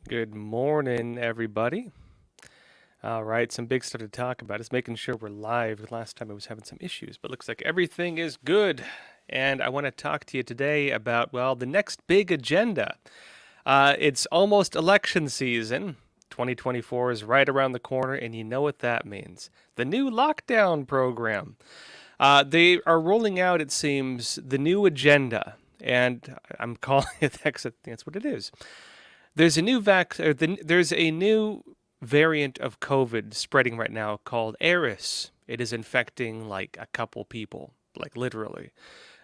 Good morning, everybody. All right, some big stuff to talk about. It's making sure we're live. Last time I was having some issues, but looks like everything is good. And I want to talk to you today about, well, the next big agenda. It's almost election season. 2024 is right around the corner, and you know what that means. The new lockdown program. They are rolling out, it seems, the new agenda. And I'm calling it that because that's what it is. There's a new there's a new variant of COVID spreading right now called Eris. It is infecting like a couple people, like literally.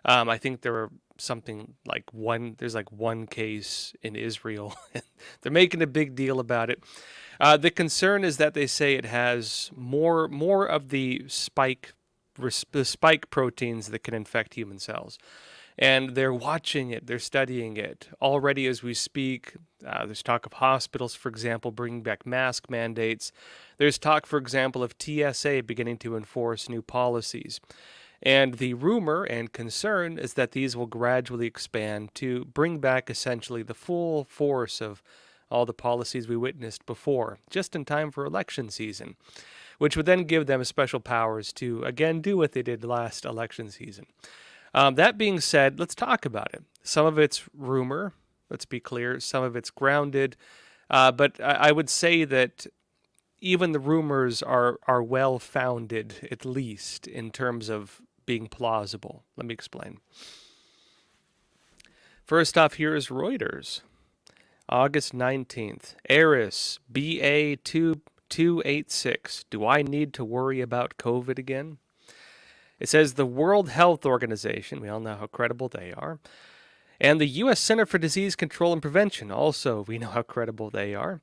I think there are something like there's like one case in Israel. They're making a big deal about it. The concern is that they say it has more of the spike proteins that can infect human cells. And they're watching it, they're studying it. Already as we speak, there's talk of hospitals, for example, bringing back mask mandates. There's talk, for example, of TSA beginning to enforce new policies. And the rumor and concern is that these will gradually expand to bring back essentially the full force of all the policies we witnessed before, just in time for election season, which would then give them special powers to, again, do what they did last election season. That being said, let's talk about it. Some of it's rumor, let's be clear. Some of it's grounded. But I would say that even the rumors are well-founded, at least, in terms of being plausible. Let me explain. First off, here is Reuters. August 19th. Eris, BA2286. Do I need to worry about COVID again? It says the World Health Organization, we all know how credible they are, and the U.S. Center for Disease Control and Prevention, also we know how credible they are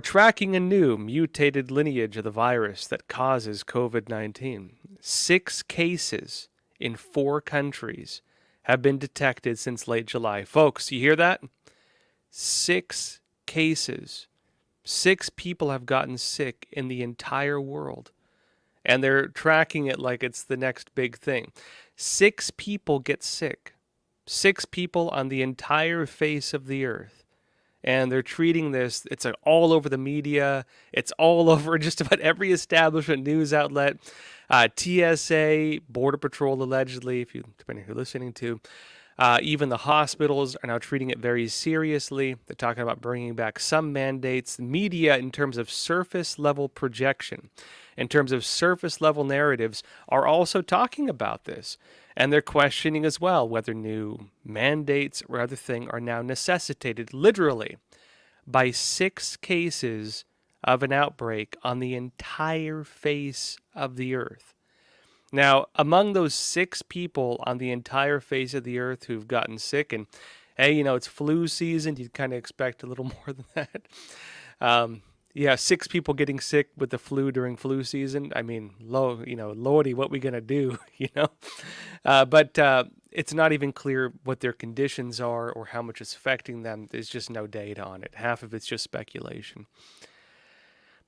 tracking a new mutated lineage of the virus that causes COVID-19. 6 cases in 4 countries have been detected since late July. Folks, you hear that? 6 cases. 6 people have gotten sick in the entire world. And they're tracking it like it's the next big thing. 6 people get sick. 6 people on the entire face of the earth. And they're treating this, it's all over the media. It's all over just about every establishment news outlet. TSA, Border Patrol allegedly, depending on who you're listening to. Even the hospitals are now treating it very seriously. They're talking about bringing back some mandates. Media, in terms of surface level projection, in terms of surface level narratives, are also talking about this. And they're questioning as well whether new mandates or other thing are now necessitated literally by 6 cases of an outbreak on the entire face of the earth. Now, among those 6 people on the entire face of the earth who've gotten sick, and hey, it's flu season, you'd kind of expect a little more than that. 6 people getting sick with the flu during flu season. I mean, Lordy, what we gonna do, But it's not even clear what their conditions are or how much it's affecting them. There's just no data on it. Half of it's just speculation.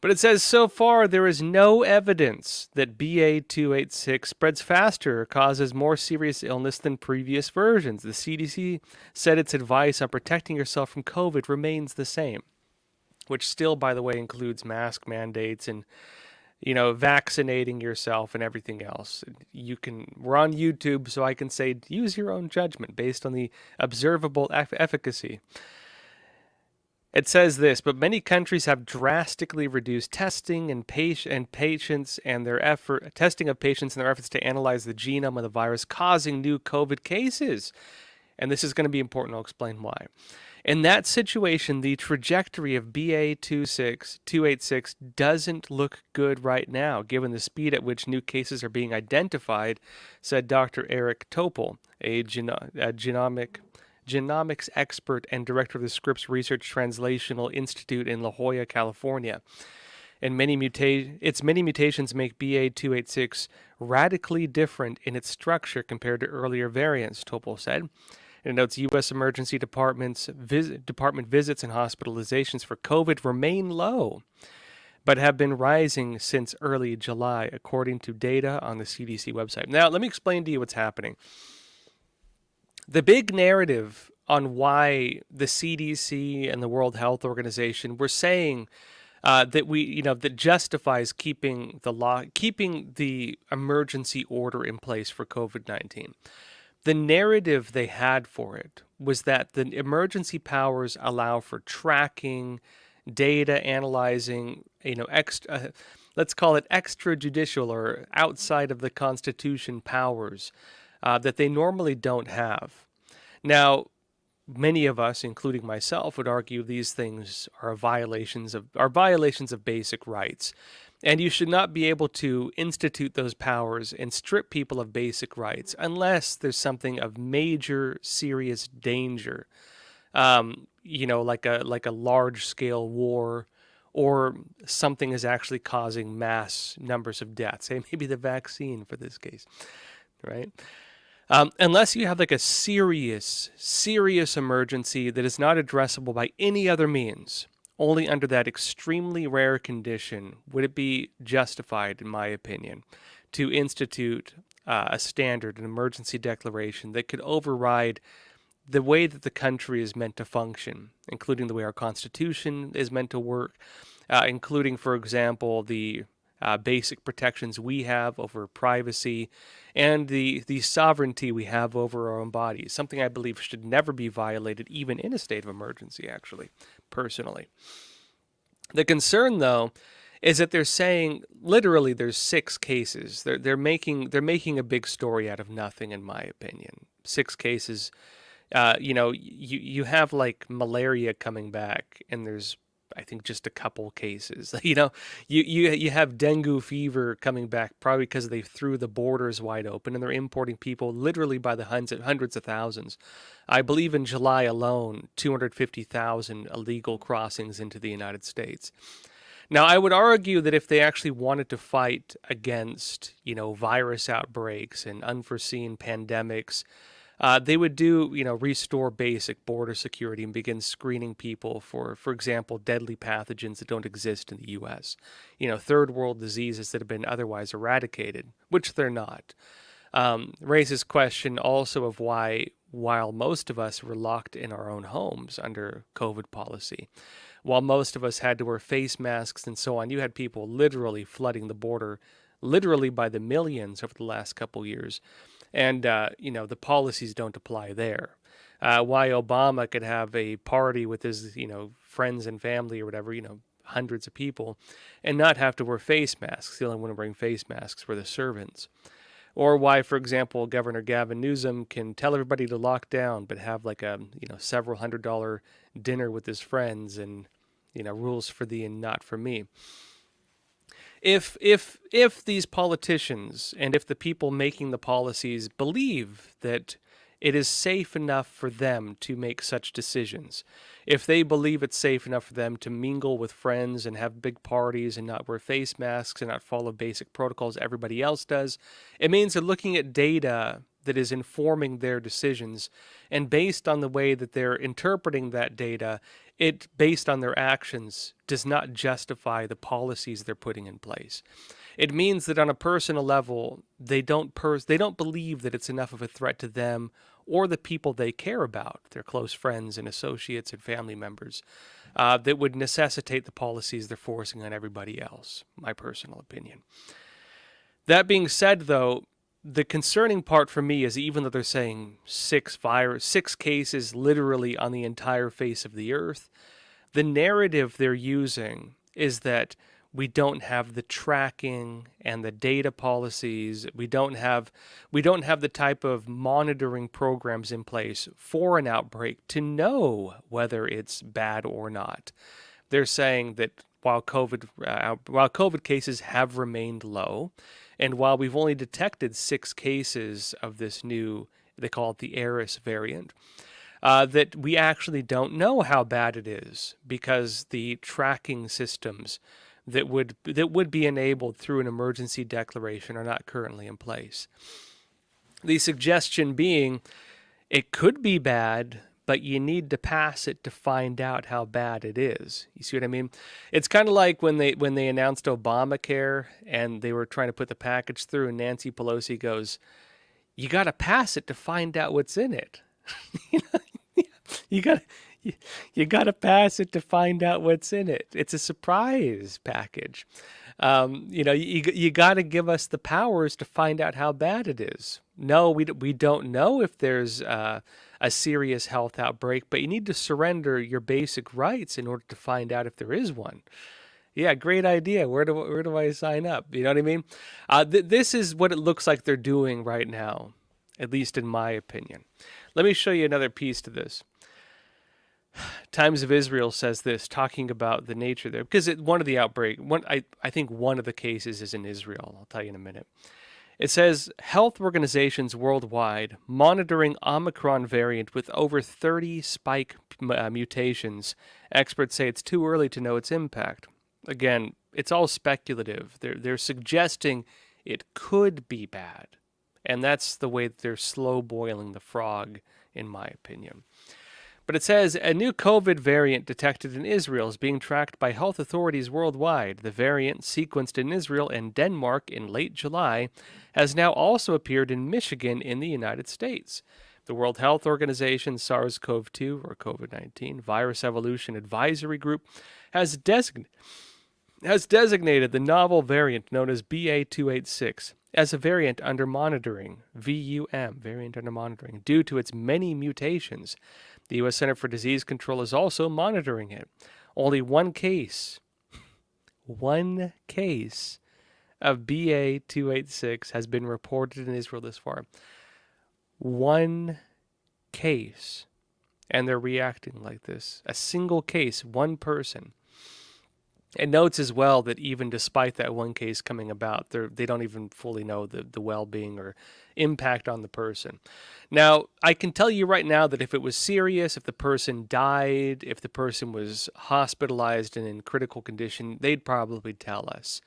But it says, so far, there is no evidence that BA286 spreads faster or causes more serious illness than previous versions. The CDC said its advice on protecting yourself from COVID remains the same, which still, by the way, includes mask mandates and, vaccinating yourself and everything else. We're on YouTube, so I can say, use your own judgment based on the observable efficacy. It says this, but many countries have drastically reduced testing and patients and their testing of patients and their efforts to analyze the genome of the virus, causing new COVID cases. And this is going to be important. I'll explain why. In that situation, the trajectory of BA286 doesn't look good right now, given the speed at which new cases are being identified, said Dr. Eric Topol, a genomics expert and director of the Scripps Research Translational Institute in La Jolla, California. And its many mutations make BA286 radically different in its structure compared to earlier variants, Topol said. It notes U.S. emergency department visits and hospitalizations for COVID remain low, but have been rising since early July, according to data on the CDC website. Now, let me explain to you what's happening. The big narrative on why the CDC and the World Health Organization were saying that justifies keeping the emergency order in place for COVID-19. The narrative they had for it was that the emergency powers allow for tracking, data analyzing, let's call it extrajudicial or outside of the Constitution powers that they normally don't have. Now, many of us, including myself, would argue these things are violations of basic rights. And you should not be able to institute those powers and strip people of basic rights unless there's something of major, serious danger, like a large scale war, or something is actually causing mass numbers of deaths. Say maybe the vaccine for this case, right? Unless you have like a serious emergency that is not addressable by any other means, only under that extremely rare condition would it be justified, in my opinion, to institute a standard, an emergency declaration that could override the way that the country is meant to function, including the way our Constitution is meant to work, including, for example, the basic protections we have over privacy and the sovereignty we have over our own bodies, something I believe should never be violated, even in a state of emergency, actually, personally. The concern, though, is that they're saying literally there's 6 cases. They're making a big story out of nothing, in my opinion. 6 cases. You have like malaria coming back, and there's, I think, just a couple cases. You have dengue fever coming back, probably because they threw the borders wide open and they're importing people literally by the hundreds of thousands. I believe in July alone, 250,000 illegal crossings into the United States. Now, I would argue that if they actually wanted to fight against, virus outbreaks and unforeseen pandemics, they would restore basic border security and begin screening people for example, deadly pathogens that don't exist in the U.S. Third world diseases that have been otherwise eradicated, which they're not. Raises question also of why, while most of us were locked in our own homes under COVID policy, while most of us had to wear face masks and so on, you had people literally flooding the border, literally by the millions over the last couple years. And, the policies don't apply there. Why Obama could have a party with his, friends and family or whatever, hundreds of people, and not have to wear face masks. The only one wearing face masks were the servants. Or why, for example, Governor Gavin Newsom can tell everybody to lock down, but have like a, several $100 dinner with his friends and, rules for thee and not for me. If these politicians and if the people making the policies believe that it is safe enough for them to make such decisions, if they believe it's safe enough for them to mingle with friends and have big parties and not wear face masks and not follow basic protocols everybody else does, it means they're looking at data that is informing their decisions, and based on the way that they're interpreting that data, it, based on their actions, does not justify the policies they're putting in place. It means that on a personal level, they don't believe that it's enough of a threat to them or the people they care about, their close friends and associates and family members, that would necessitate the policies they're forcing on everybody else, my personal opinion. That being said, though, the concerning part for me is, even though they're saying 6 cases literally on the entire face of the earth, the narrative they're using is that we don't have the tracking and the data policies. We don't have the type of monitoring programs in place for an outbreak to know whether it's bad or not. They're saying that while COVID cases have remained low, and while we've only detected 6 cases of this new, they call it the Eris variant, that we actually don't know how bad it is, because the tracking systems that would be enabled through an emergency declaration are not currently in place. The suggestion being, it could be bad, but you need to pass it to find out how bad it is. You see what I mean? It's kind of like when they announced Obamacare and they were trying to put the package through, and Nancy Pelosi goes, "You got to pass it to find out what's in it." You got you, you got to pass it to find out what's in it. It's a surprise package. You got to give us the powers to find out how bad it is. No, we don't know if there's a serious health outbreak, but you need to surrender your basic rights in order to find out if there is one. Yeah, great idea. Where do I sign up? You know what I mean? This is what it looks like they're doing right now, at least in my opinion. Let me show you another piece to this. Times of Israel says this, talking about the nature there, because one of the outbreak, I think one of the cases is in Israel. I'll tell you in a minute. It says health organizations worldwide monitoring Omicron variant with over 30 spike mutations. Experts say it's too early to know its impact. Again, it's all speculative. They're suggesting it could be bad, and that's the way that they're slow boiling the frog, in my opinion. But it says a new COVID variant detected in Israel is being tracked by health authorities worldwide. The variant, sequenced in Israel and Denmark in late July, has now also appeared in Michigan in the United States. The World Health Organization SARS-CoV-2, or COVID-19, Virus Evolution Advisory Group has designated the novel variant known as BA.286 as a variant under monitoring, VUM, variant under monitoring, due to its many mutations. The U.S. Center for Disease Control is also monitoring it. Only one case of BA.286 has been reported in Israel this far. One case. And they're reacting like this. A single case, one person. It notes as well that even despite that one case coming about, they don't even fully know the well-being or impact on the person. Now, I can tell you right now that if it was serious, if the person died, if the person was hospitalized and in critical condition, they'd probably tell us.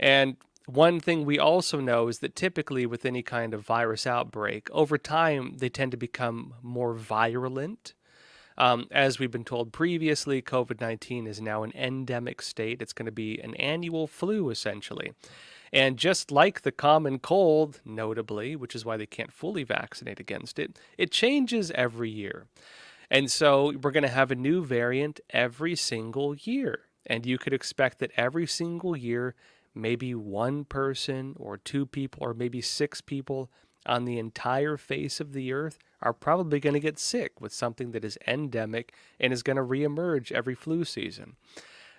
And one thing we also know is that typically with any kind of virus outbreak, over time, they tend to become more virulent. As we've been told previously, COVID-19 is now an endemic state. It's going to be an annual flu, essentially. And just like the common cold, notably, which is why they can't fully vaccinate against it, it changes every year. And so we're going to have a new variant every single year. And you could expect that every single year, maybe one person or two people or maybe six people on the entire face of the earth are probably going to get sick with something that is endemic and is going to reemerge every flu season.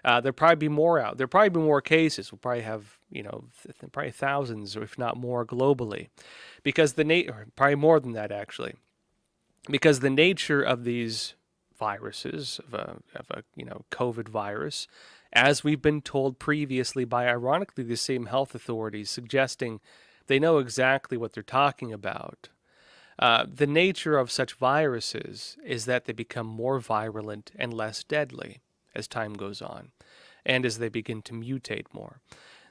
There'll probably be more out. There'll probably be more cases. We'll probably have, probably thousands, or if not more, globally, because or probably more than that actually, because the nature of these viruses, of a COVID virus, as we've been told previously by, ironically, the same health authorities suggesting they know exactly what they're talking about. The nature of such viruses is that they become more virulent and less deadly as time goes on, and as they begin to mutate more.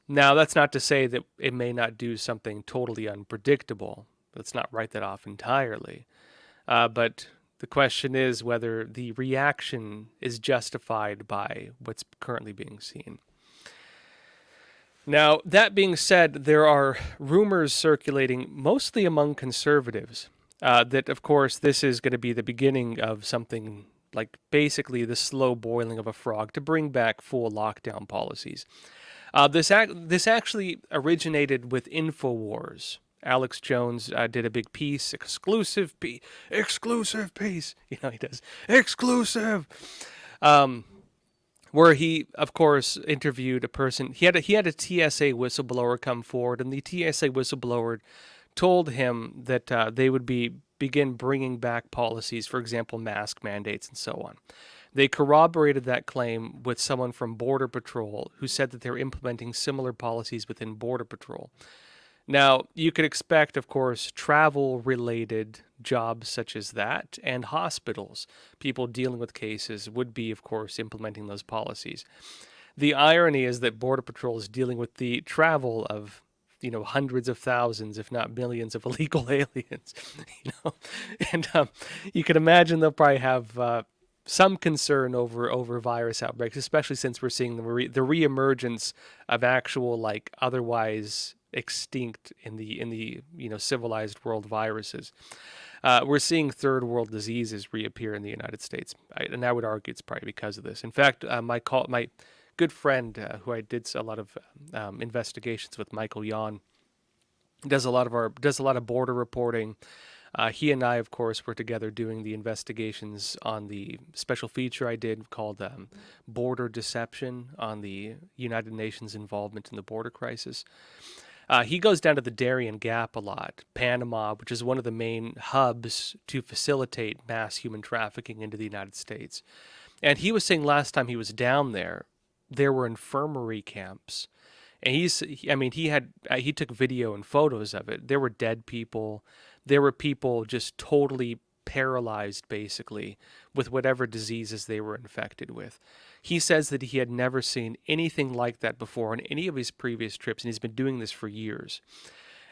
Now, that's not to say that it may not do something totally unpredictable. Let's not write that off entirely. But the question is whether the reaction is justified by what's currently being seen. Now, that being said, there are rumors circulating, mostly among conservatives, that, of course, this is going to be the beginning of something like basically the slow boiling of a frog to bring back full lockdown policies. This actually originated with InfoWars. Alex Jones did a big piece, exclusive piece. He does exclusive. Where he, of course, interviewed a person. He had a TSA whistleblower come forward, and the TSA whistleblower told him that they would begin bringing back policies, for example, mask mandates and so on. They corroborated that claim with someone from Border Patrol who said that they're implementing similar policies within Border Patrol. Now, you could expect, of course, travel-related jobs such as that, and hospitals, people dealing with cases, would be, of course, implementing those policies. The irony is that Border Patrol is dealing with the travel of, hundreds of thousands, if not millions, of illegal aliens. And you can imagine they'll probably have some concern over virus outbreaks, especially since we're seeing the reemergence of actual, otherwise extinct in the civilized world viruses. We're seeing third world diseases reappear in the United States, and I would argue it's probably because of this. In fact, my good friend who I did a lot of investigations with, Michael Yon, does a lot of border reporting. He and I, of course, were together doing the investigations on the special feature I did called Border Deception on the United Nations involvement in the border crisis. He goes down to the Darien Gap a lot, Panama, which is one of the main hubs to facilitate mass human trafficking into the United States. And he was saying last time he was down there, there were infirmary camps. And he took video and photos of it. There were dead people. There were people just totally paralyzed, basically, with whatever diseases they were infected with. He says that he had never seen anything like that before on any of his previous trips, and he's been doing this for years.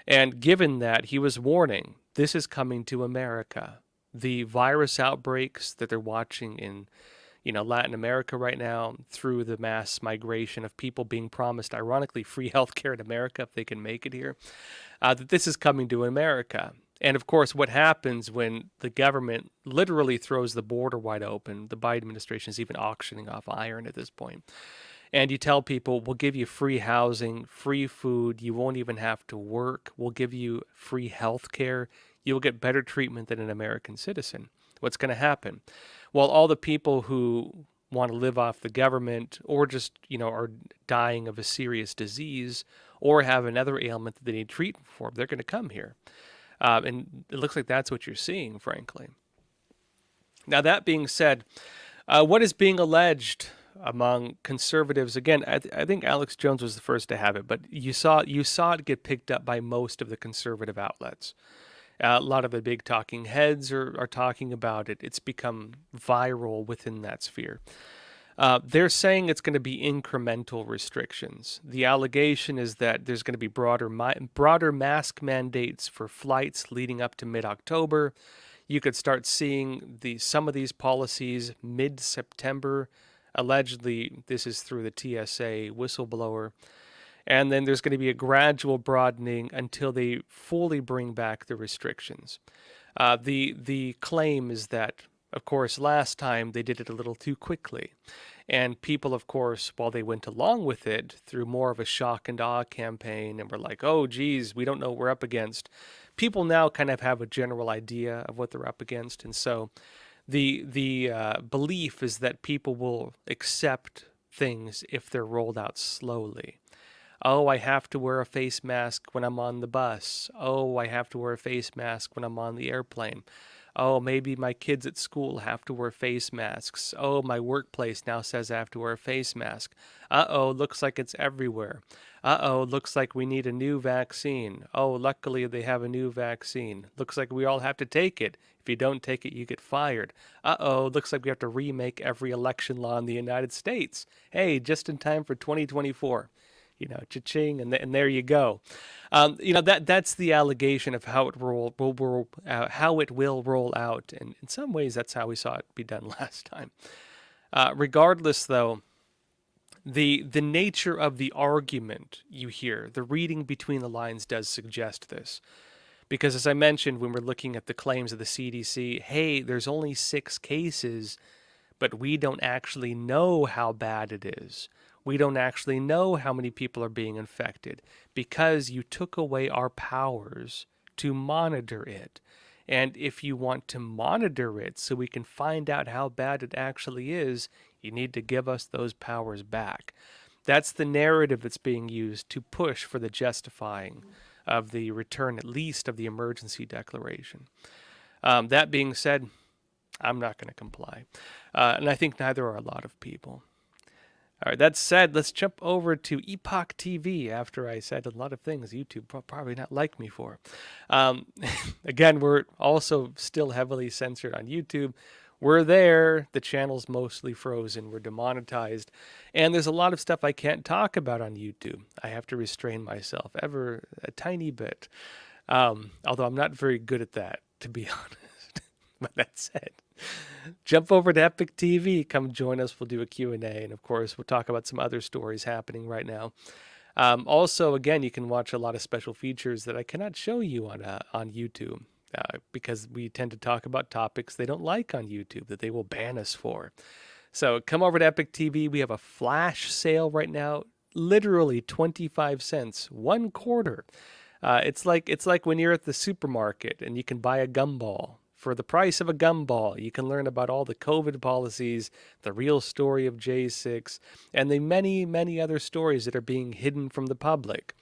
And given that, he was warning, this is coming to America. The virus outbreaks that they're watching in Latin America right now, through the mass migration of people being promised, ironically, free healthcare in America if they can make it here, that this is coming to America. And of course, what happens when the government literally throws the border wide open, the Biden administration is even auctioning off iron at this point, and you tell people, we'll give you free housing, free food, you won't even have to work, we'll give you free health care, you'll get better treatment than an American citizen. What's going to happen? Well, all the people who want to live off the government, or just, are dying of a serious disease, or have another ailment that they need treatment for, they're going to come here. And it looks like that's what you're seeing, frankly. Now, that being said, what is being alleged among conservatives? Again, I think Alex Jones was the first to have it, but you saw it get picked up by most of the conservative outlets. A lot of the big talking heads are talking about it. It's become viral within that sphere. They're saying it's going to be incremental restrictions. The allegation is that there's going to be broader mask mandates for flights leading up to mid-October. You could start seeing some of these policies mid-September. Allegedly, this is through the TSA whistleblower. And then there's going to be a gradual broadening until they fully bring back the restrictions. The claim is that, of course, last time they did it a little too quickly. And people, of course, while they went along with it through more of a shock and awe campaign and were like, oh, geez, we don't know what we're up against, people now kind of have a general idea of what they're up against. And so the belief is that people will accept things if they're rolled out slowly. Oh, I have to wear a face mask when I'm on the bus. Oh, I have to wear a face mask when I'm on the airplane. Oh, maybe my kids at school have to wear face masks. Oh, my workplace now says I have to wear a face mask. Uh-oh, looks like it's everywhere. Uh-oh, looks like we need a new vaccine. Oh, luckily they have a new vaccine. Looks like we all have to take it. If you don't take it, you get fired. Uh-oh, looks like we have to remake every election law in the United States. Hey, just in time for 2024. Cha-ching, and there you go. That's the allegation of how it will roll out, and in some ways, that's how we saw it be done last time. Regardless, though, the nature of the argument you hear, the reading between the lines, does suggest this, because as I mentioned when we're looking at the claims of the CDC, hey, there's only 6 cases, but we don't actually know how bad it is. We don't actually know how many people are being infected because you took away our powers to monitor it. And if you want to monitor it so we can find out how bad it actually is, you need to give us those powers back. That's the narrative that's being used to push for the justifying of the return, at least, of the emergency declaration. That being said, I'm not going to comply. And I think neither are a lot of people. All right, that said, let's jump over to Epoch TV after I said a lot of things YouTube probably not like me for. Again, we're also still heavily censored on YouTube. We're there. The channel's mostly frozen. We're demonetized. And there's a lot of stuff I can't talk about on YouTube. I have to restrain myself ever a tiny bit. Although I'm not very good at that, to be honest. But that said, jump over to Epoch TV. Come join us. We'll do a Q&A. And, of course, we'll talk about some other stories happening right now. Also, again, you can watch a lot of special features that I cannot show you on YouTube. because we tend to talk about topics they don't like on YouTube that they will ban us for. So come over to Epoch TV. We have a flash sale right now, literally 25 cents, 1/4. It's like when you're at the supermarket and you can buy a gumball. For the price of a gumball, you can learn about all the COVID policies, the real story of J6, and the many, many other stories that are being hidden from the public.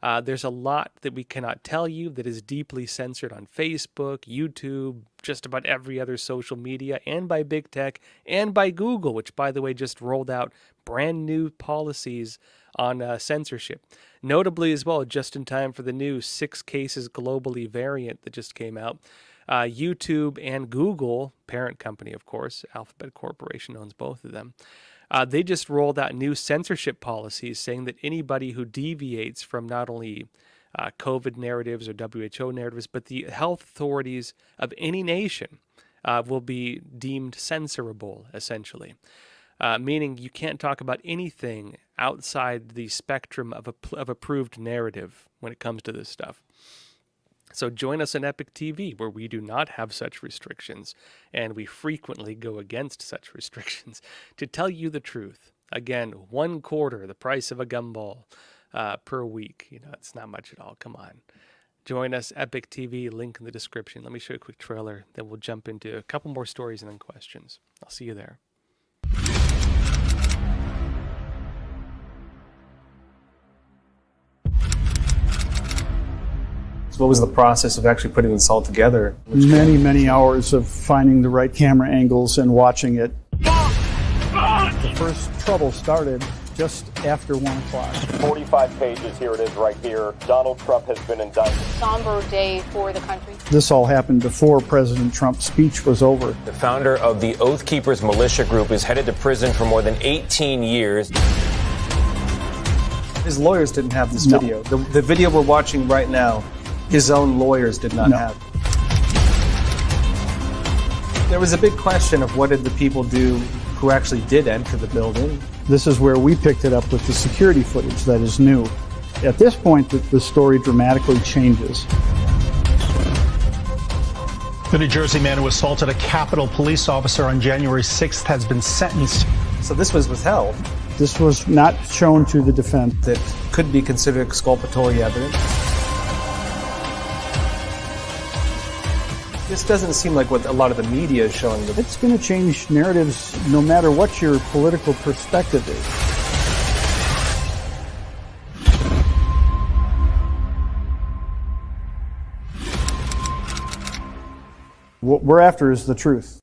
There's a lot that we cannot tell you that is deeply censored on Facebook, YouTube, just about every other social media, and by big tech, and by Google, which, by the way, just rolled out brand new policies on censorship. Notably as well, just in time for the new 6 cases globally variant that just came out, YouTube and Google, parent company, of course, Alphabet Corporation owns both of them, they just rolled out new censorship policies saying that anybody who deviates from not only COVID narratives or WHO narratives, but the health authorities of any nation will be deemed censorable, essentially. Meaning you can't talk about anything outside the spectrum of approved narrative when it comes to this stuff. So join us on Epoch TV, where we do not have such restrictions, and we frequently go against such restrictions to tell you the truth. Again, 1/4 the price of a gumball per week. It's not much at all. Come on. Join us, Epoch TV, link in the description. Let me show you a quick trailer, then we'll jump into a couple more stories and then questions. I'll see you there. So what was the process of actually putting this all together? Many hours of finding the right camera angles and watching it. The first trouble started just after 1 o'clock. 45 pages, here it is right here. Donald Trump has been indicted. Somber day for the country. This all happened before President Trump's speech was over. The founder of the Oath Keepers militia group is headed to prison for more than 18 years. His lawyers didn't have this No. video. The video we're watching right now, his own lawyers did not No. have. There was a big question of what did the people do who actually did enter the building. This is where we picked it up with the security footage that is new. At this point, the story dramatically changes. The New Jersey man who assaulted a Capitol police officer on January 6th has been sentenced. So this was withheld. This was not shown to the defense. That could be considered exculpatory evidence. This doesn't seem like what a lot of the media is showing. It's going to change narratives no matter what your political perspective is. What we're after is the truth.